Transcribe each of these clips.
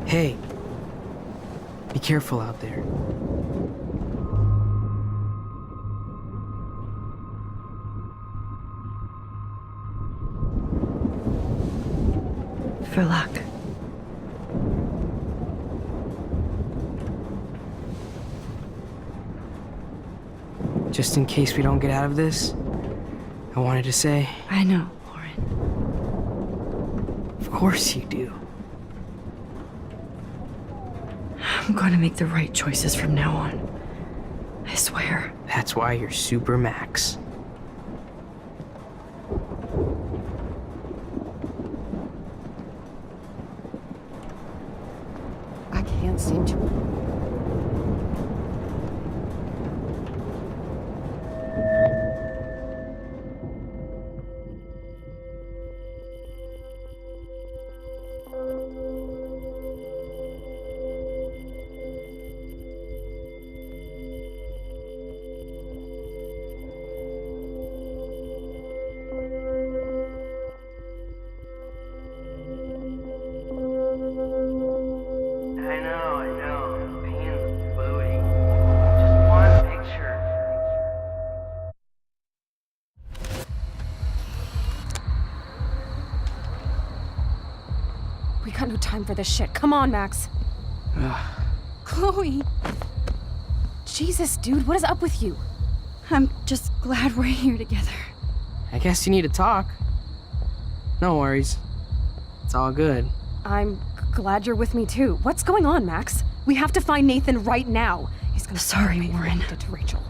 Hey, be careful out there. For luck. Just in case we don't get out of this, I wanted to say... I know, Lauren. Of course you do. I'm going to make the right choices from now on. I swear. That's why you're Super Max. I can't seem to... I know. Pain in the booty. Just one picture. We got no time for this shit. Come on, Max. Chloe! Jesus, dude, what is up with you? I'm just glad we're here together. I guess you need to talk. No worries. It's all good. I'm glad you're with me too. What's going on, Max? We have to find Nathan right now. He's gonna Sorry, me Warren. did to Rachel.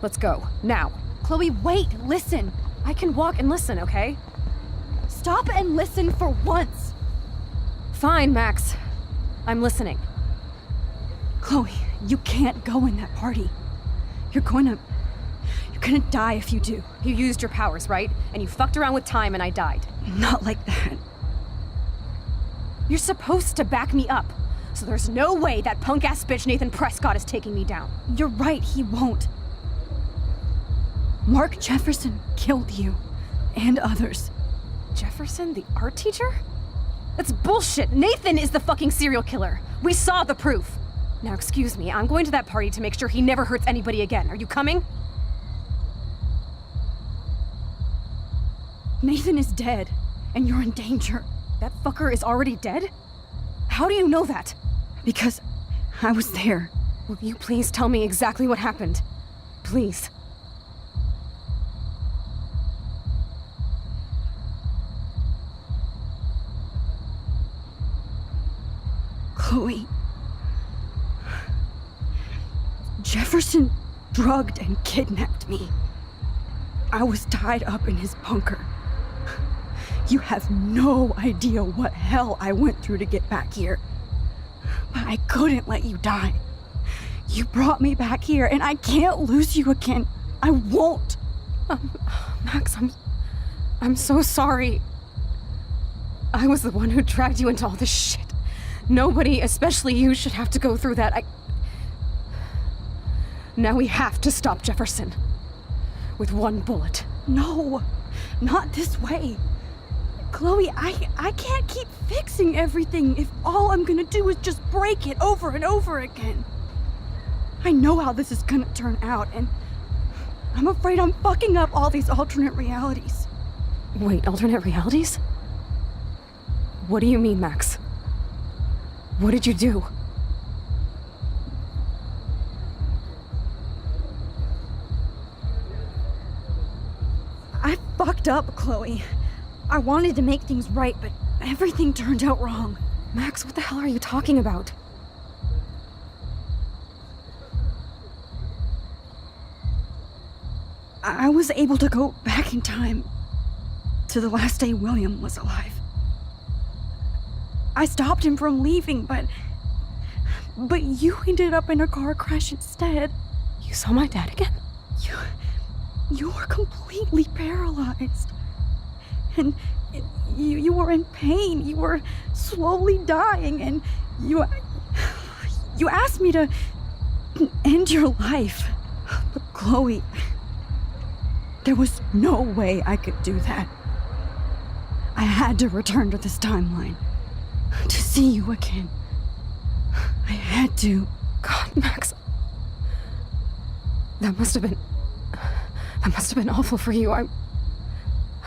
Let's go, now. Chloe, wait, listen. I can walk and listen, okay? Stop and listen for once. Fine, Max. I'm listening. Chloe, you can't go in that party. You're gonna die if you do. You used your powers, right? And you fucked around with time and I died. Not like that. You're supposed to back me up. So there's no way that punk-ass bitch Nathan Prescott is taking me down. You're right, he won't. Mark Jefferson killed you. And others. Jefferson, the art teacher? That's bullshit. Nathan is the fucking serial killer. We saw the proof. Now, excuse me, I'm going to that party to make sure he never hurts anybody again. Are you coming? Nathan is dead, and you're in danger. That fucker is already dead? How do you know that? Because I was there. Will you please tell me exactly what happened? Please. Chloe. Jefferson drugged and kidnapped me. I was tied up in his bunker. You have no idea what hell I went through to get back here. But I couldn't let you die. You brought me back here, and I can't lose you again. I won't. Max, I'm so sorry. I was the one who dragged you into all this shit. Nobody, especially you, should have to go through that. Now we have to stop Jefferson. With one bullet. No, not this way. Chloe, I can't keep fixing everything if all I'm gonna do is just break it over and over again. I know how this is gonna turn out, and I'm afraid I'm fucking up all these alternate realities. Wait, alternate realities? What do you mean, Max? What did you do? I fucked up, Chloe. I wanted to make things right, but everything turned out wrong. Max, what the hell are you talking about? I was able to go back in time to the last day William was alive. I stopped him from leaving, but you ended up in a car crash instead. You saw my dad again? You were completely paralyzed. And you were in pain. You were slowly dying, and you asked me to end your life. But Chloe, there was no way I could do that. I had to return to this timeline to see you again. I had to. God, Max. That must have been awful for you. I'm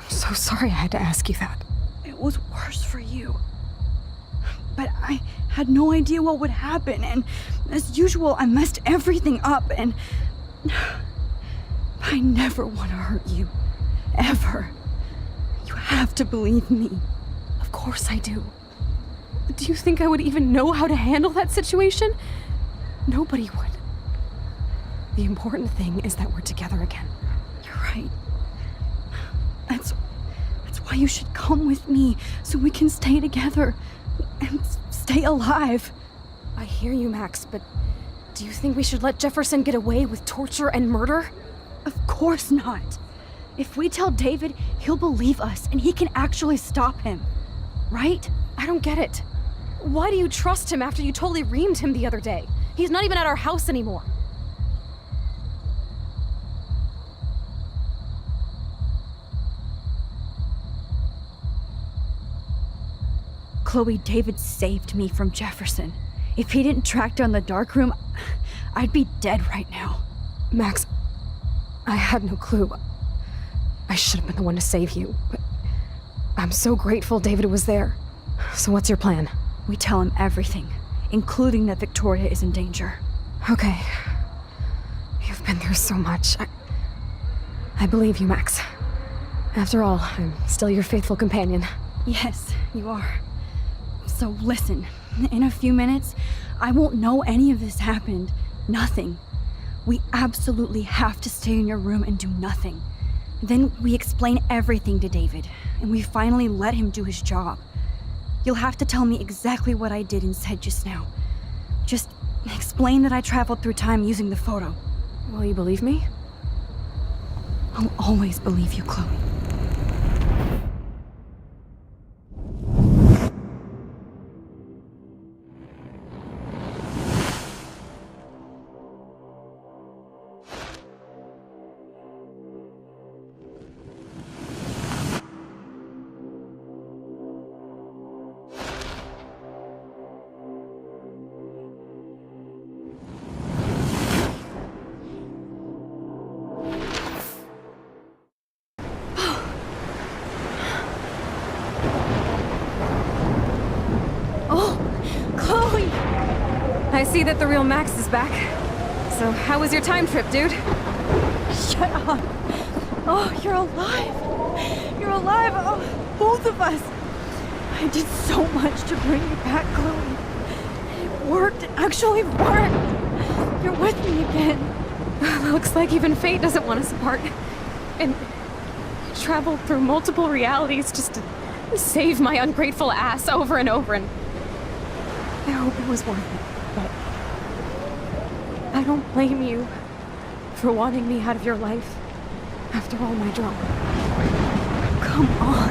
so sorry I had to ask you that. It was worse for you. But I had no idea what would happen, and as usual, I messed everything up, and I never want to hurt you. Ever. You have to believe me. Of course I do. Do you think I would even know how to handle that situation? Nobody would. The important thing is that we're together again. You're right. That's why you should come with me, so we can stay together and stay alive. I hear you, Max, but do you think we should let Jefferson get away with torture and murder? Of course not. If we tell David, he'll believe us and he can actually stop him. Right? I don't get it. Why do you trust him after you totally reamed him the other day? He's not even at our house anymore. Chloe, David saved me from Jefferson. If he didn't track down the dark room, I'd be dead right now. Max, I had no clue. I should have been the one to save you, but I'm so grateful David was there. So what's your plan? We tell him everything, including that Victoria is in danger. Okay. You've been through so much. I believe you, Max. After all, I'm still your faithful companion. Yes, you are. So listen, in a few minutes, I won't know any of this happened. Nothing. We absolutely have to stay in your room and do nothing. Then we explain everything to David, and we finally let him do his job. You'll have to tell me exactly what I did and said just now. Just explain that I traveled through time using the photo. Will you believe me? I'll always believe you, Chloe. I see that the real Max is back. So how was your time trip, dude? Shut up. Oh, you're alive. You're alive. Oh, both of us. I did so much to bring you back, Chloe. It worked. It actually worked. You're with me again. Looks like even fate doesn't want us apart. And traveled through multiple realities just to save my ungrateful ass over and over, and I hope it was worth it. But I don't blame you for wanting me out of your life after all my drama. Come on.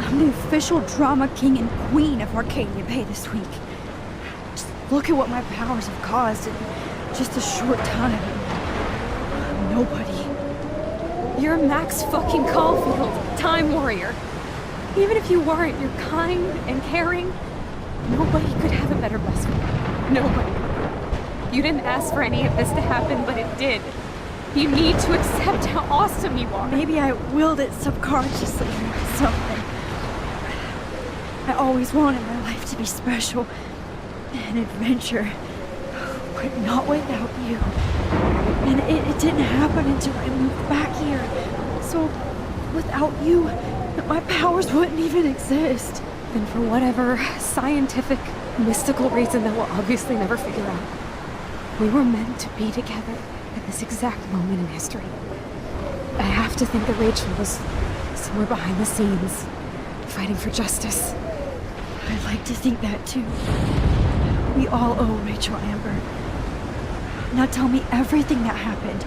I'm the official drama king and queen of Arcadia Bay this week. Just look at what my powers have caused in just a short time. Nobody. You're Max fucking Coulfild, Time Warrior. Even if you weren't, you're kind and caring. Nobody could have a better best friend. Nobody. You didn't ask for any of this to happen, but it did. You need to accept how awesome you are. Maybe I willed it subconsciously or something. I always wanted my life to be special. An adventure. But not without you. And it didn't happen until I moved back here. So, without you, my powers wouldn't even exist. And for whatever scientific, mystical reason that we'll obviously never figure out, we were meant to be together at this exact moment in history. I have to think that Rachel was somewhere behind the scenes, fighting for justice. I'd like to think that too. We all owe Rachel Amber. Now tell me everything that happened.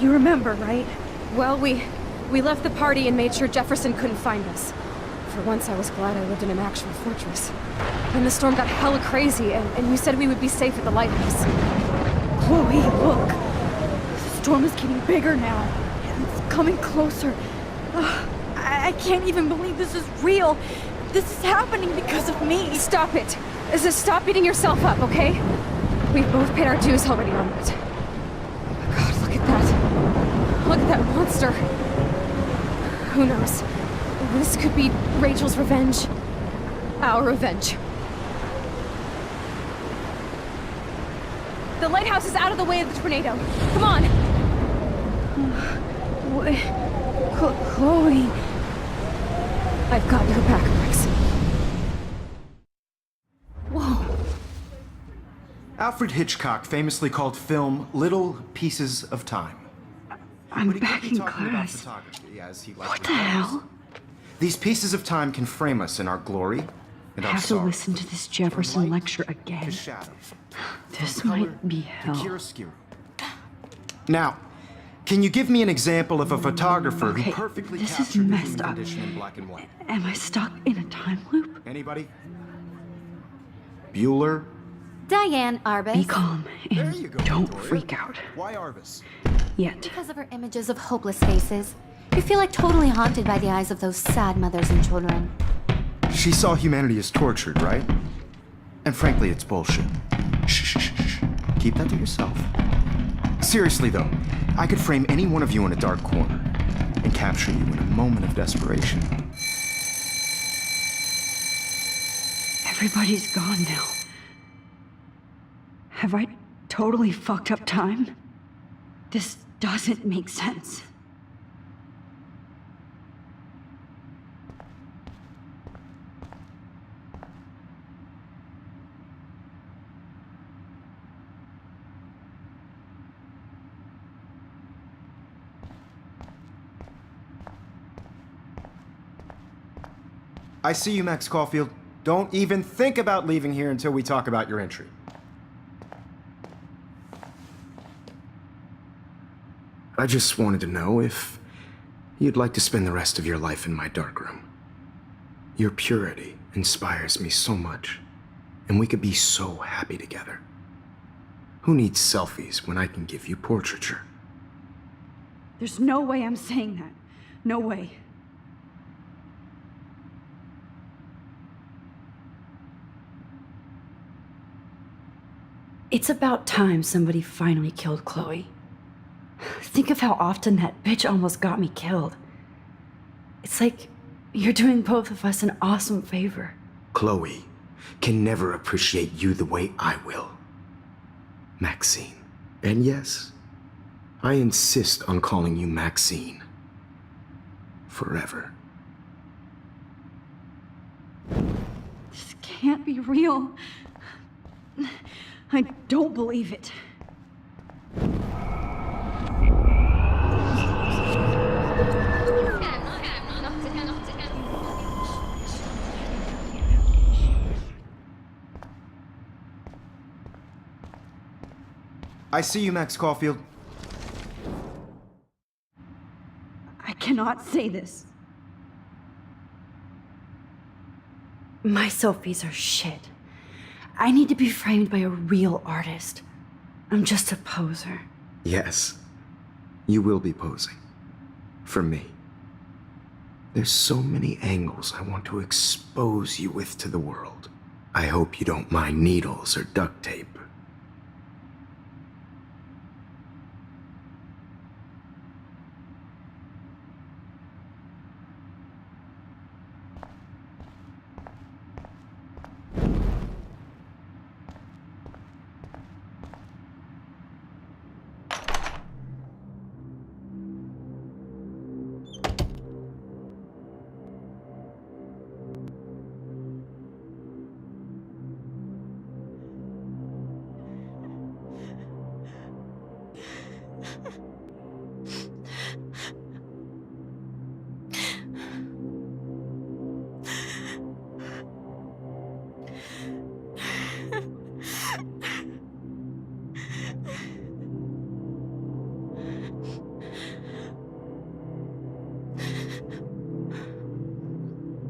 You remember, right? Well, we left the party and made sure Jefferson couldn't find us. For once, I was glad I lived in an actual fortress. Then the storm got hella crazy, and you said we would be safe at the lighthouse. Chloe, look. The storm is getting bigger now. It's coming closer. I can't even believe this is real. This is happening because of me. Stop it! Stop beating yourself up, okay? We've both paid our dues already on that. God, look at that. Look at that monster. Who knows? This could be Rachel's revenge. Our revenge. The lighthouse is out of the way of the tornado. Come on! Chloe... I've got your back, Max. Whoa. Alfred Hitchcock famously called film little pieces of time. I'm But he back could be in talking about class. photography, as he What likely the was. hell? These pieces of time can frame us in our glory and I our have to sorrow. listen to this From Jefferson light lecture to again. shadow. This From color might be to hell. chiaroscuro. Now, can you give me an example of a photographer Okay, who perfectly this is captured the messed human up. condition in black and white? Am I stuck in a time loop? Anybody? Bueller? Diane Arbus. Be calm There and you go, don't Victoria. freak out. Why Arvis? Yet. Because of her images of hopeless faces. You feel like totally haunted by the eyes of those sad mothers and children. She saw humanity as tortured, right? And frankly, it's bullshit. Shh, shh, shh, shh. Keep that to yourself. Seriously, though, I could frame any one of you in a dark corner and capture you in a moment of desperation. Everybody's gone now. Have I totally fucked up time? This doesn't make sense. I see you, Max Coulfild. Don't even think about leaving here until we talk about your entry. I just wanted to know if you'd like to spend the rest of your life in my darkroom. Your purity inspires me so much, and we could be so happy together. Who needs selfies when I can give you portraiture? There's no way I'm saying that. No way. It's about time somebody finally killed Chloe. Think of how often that bitch almost got me killed. It's like you're doing both of us an awesome favor. Chloe can never appreciate you the way I will. Maxine. And yes, I insist on calling you Maxine. Forever. This can't be real. I don't believe it. I see you, Max Caulfield. I cannot say this. My selfies are shit. I need to be framed by a real artist. I'm just a poser. Yes, you will be posing. For me. There's so many angles I want to expose you with to the world. I hope you don't mind needles or duct tape.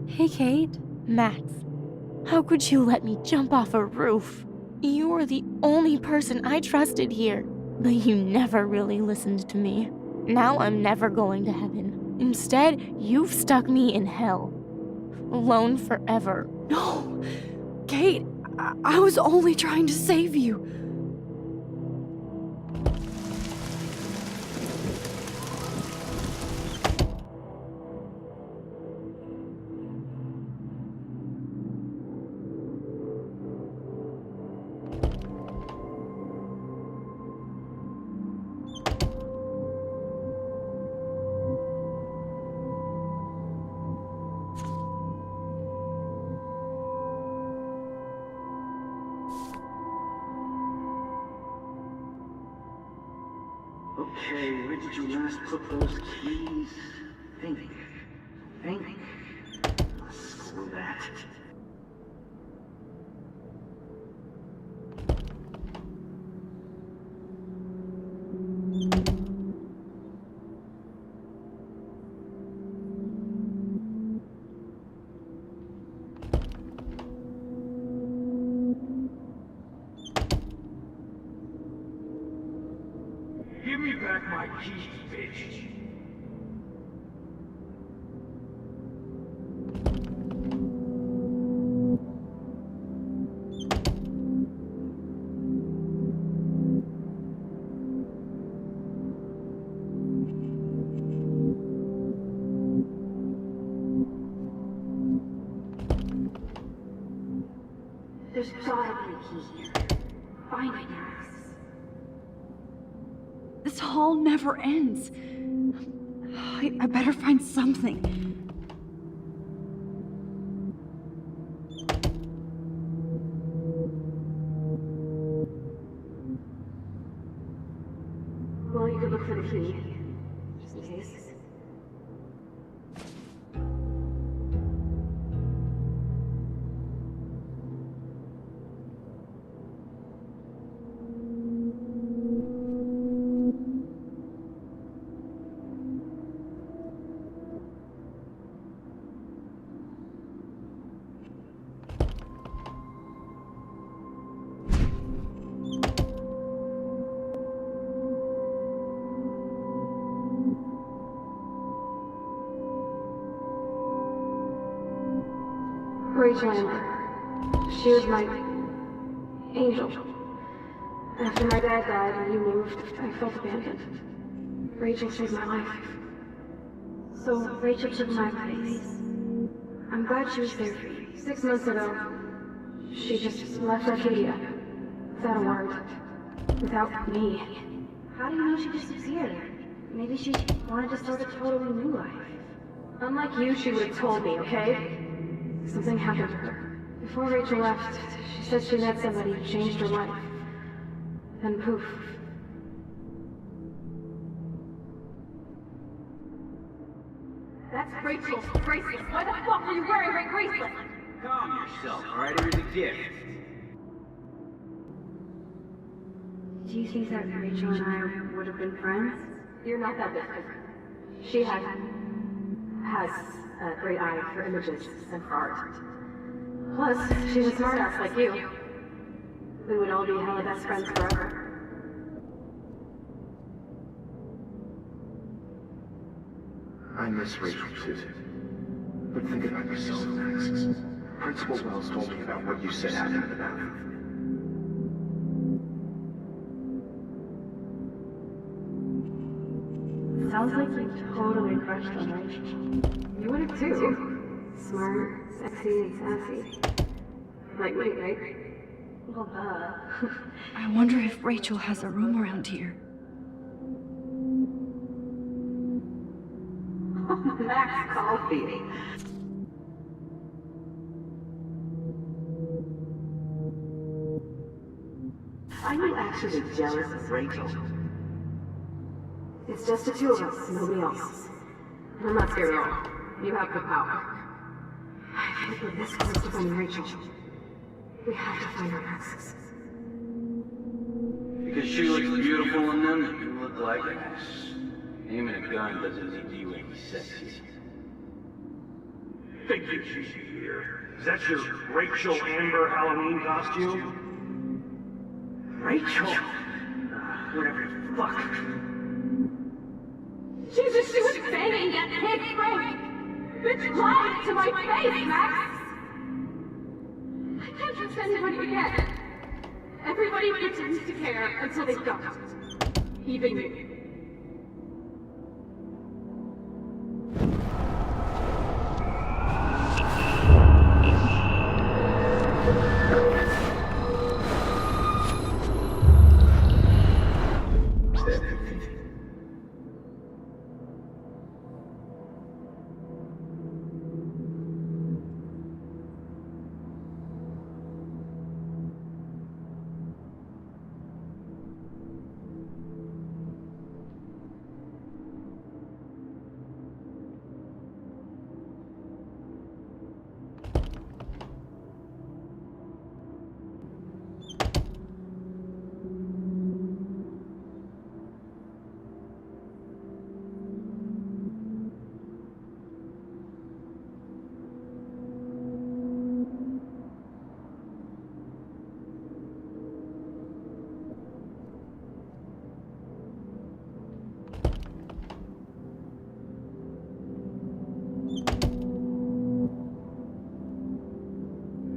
Hey, Kate. Max, how could you let me jump off a roof? You were the only person I trusted here, but you never really listened to me. Now I'm never going to heaven. Instead, you've stuck me in hell. alone forever. No! Kate, I was only trying to save you. Okay, where did you last put those keys? Think. Screw that. Give me back my keys, bitch. There's gotta be a key here. Find it, Max. This hall never ends. I better find something. Well, you could look for the key. Just in case. Rachel Amber. She was my angel. After my dad died and you moved, I felt abandoned. Rachel saved my life. So Rachel took my place. I'm glad she was there for you. 6 months ago, she just left Arcadia. Without a word. Without me. How do you know she disappeared? Maybe she wanted to start a totally new life. Unlike you, she would have told me, okay? Something happened to her. Before Rachel left, she said she met somebody who changed her life. Then poof. That's Rachel's bracelet. Why the fuck are you wearing her bracelet? Calm yourself, alright? It was a gift. Do you think that Rachel and I would have been friends? You're not that different. She has a great eye for images and for art. Plus, she's a smartass like you. We would all be hella best friends forever. I miss Rachel too. But think about yourself, Max. Principal Wells told me about what you said happened in the bathroom. Sounds like you totally crushed on Rachel. You would have too. Smart, sexy, and sassy. Like me, right? Well, duh. I wonder if Rachel has a room around here. Max Coulfilld. Are you actually jealous of Rachel? It's just the two of us, nobody else. And I'm not scared at all. You have the power. I think we're this close to finding Rachel. We have to find her, Max. Because she looks beautiful in them, and you look like ass. Aiming a gun doesn't make you any sexy. Think you should be here. Is that your Rachel Amber Halloween costume? Rachel? Whatever the fuck. Jesus, she was banging that pig, right? Bitch lied to my face, Max! I can't trust anybody again. Everybody pretends to care until they don't. Even you.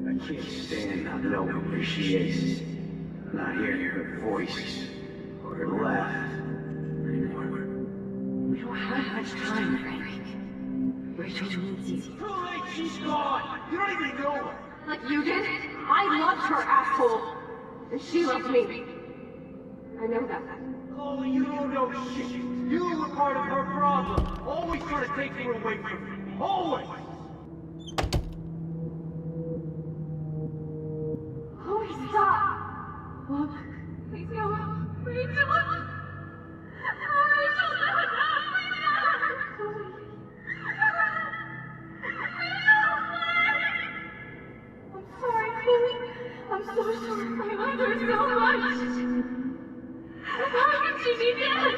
I can't stand not no appreciation, not hearing her voice or her laugh anymore. We don't have much time, Frank. Rachel needs you. Too late, she's gone! You don't even know her! Like you did? I loved her, asshole! And she loved me. I know that. Chloe, you don't know shit. You were part of her problem. Always trying to take her away from me. Always! Chloe, stop! Look, please no. Rachel! Rachel, I'm sorry, Chloe. I'm so sorry. I love her so much. How can she be dead?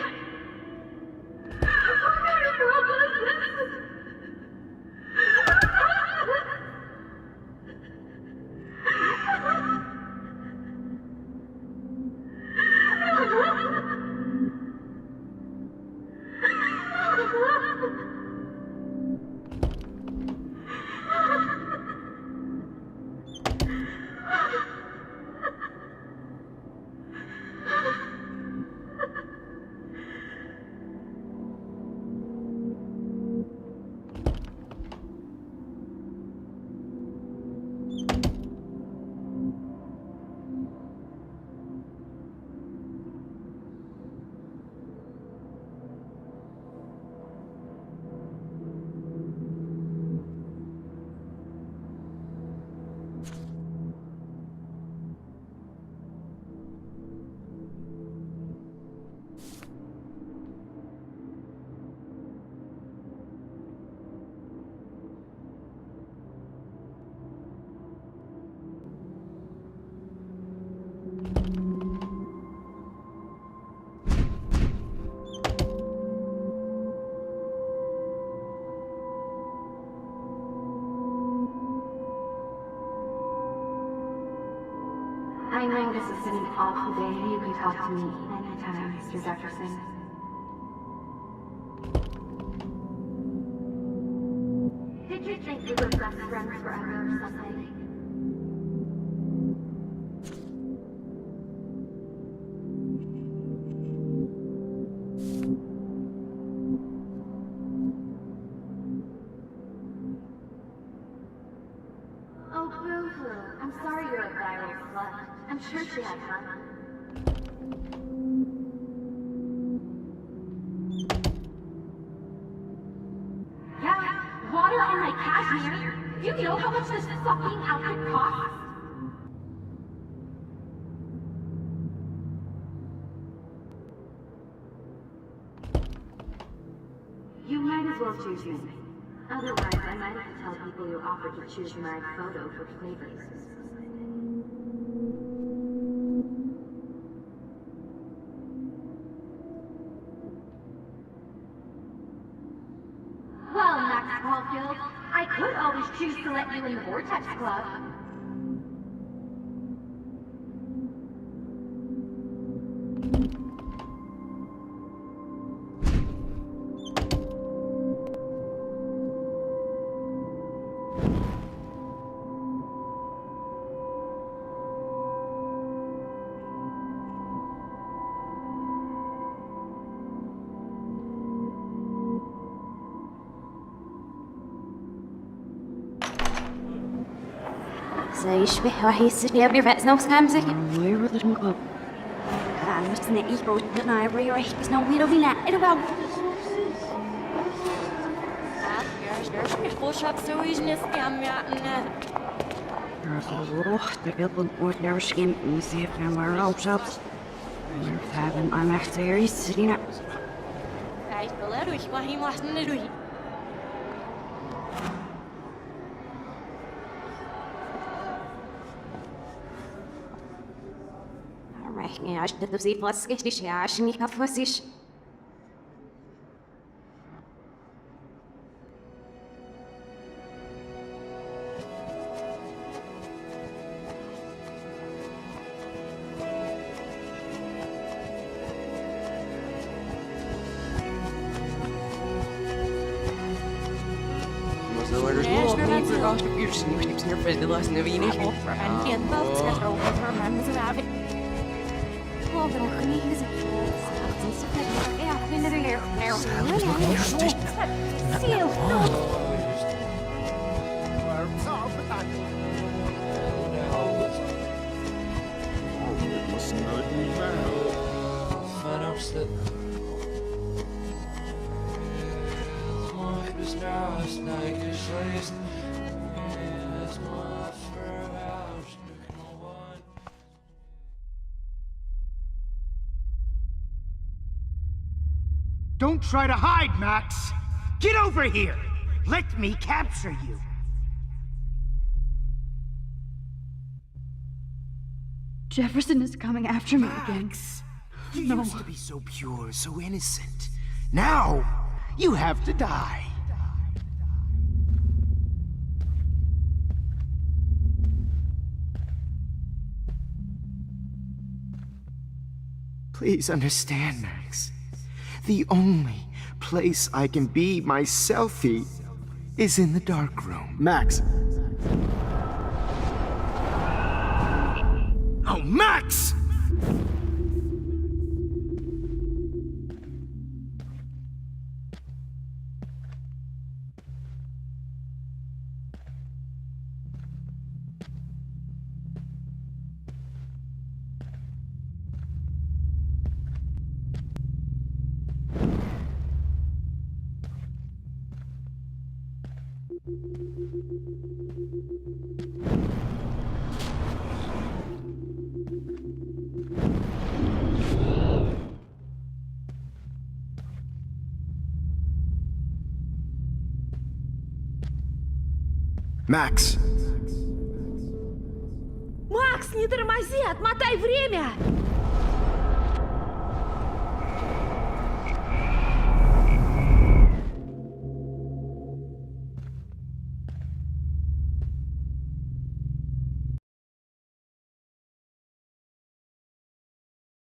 What kind of world was this? I know this has been an awful day. You can talk to me anytime, Mr. Jefferson. Did you think we were best friends forever or something? Oh, boo-hoo. I'm sorry you're a viral slut. I'm sure she had fun. Yeah, water on my cashmere. Do you know how much this fucking outfit costs? You might as well choose me. Otherwise, I might have to tell people you offered to choose my photo for flavors. Well, Max Coulfild, I could always choose to let you in the Vortex Club. يشبه وحيس يا بيرفع نوس خامسك Where did it go? كان مستني يقول لنا ريح بس نو بيرو بينا إرباو De wilde wordt daar misschien muziek en waar ook zelfs. We hebben aan echt series zien. Ja, als je dat ziet, wat is ja, als je niet gaat voor zich. Don't try to hide, Max! Get over here! Let me capture you! Jefferson is coming after me again. You used to be so pure, so innocent. Now, you have to die. Please understand, Max. The only place I can be myself is in the dark room. Max. Oh, Max! Max! Макс, не тормози, отмотай время!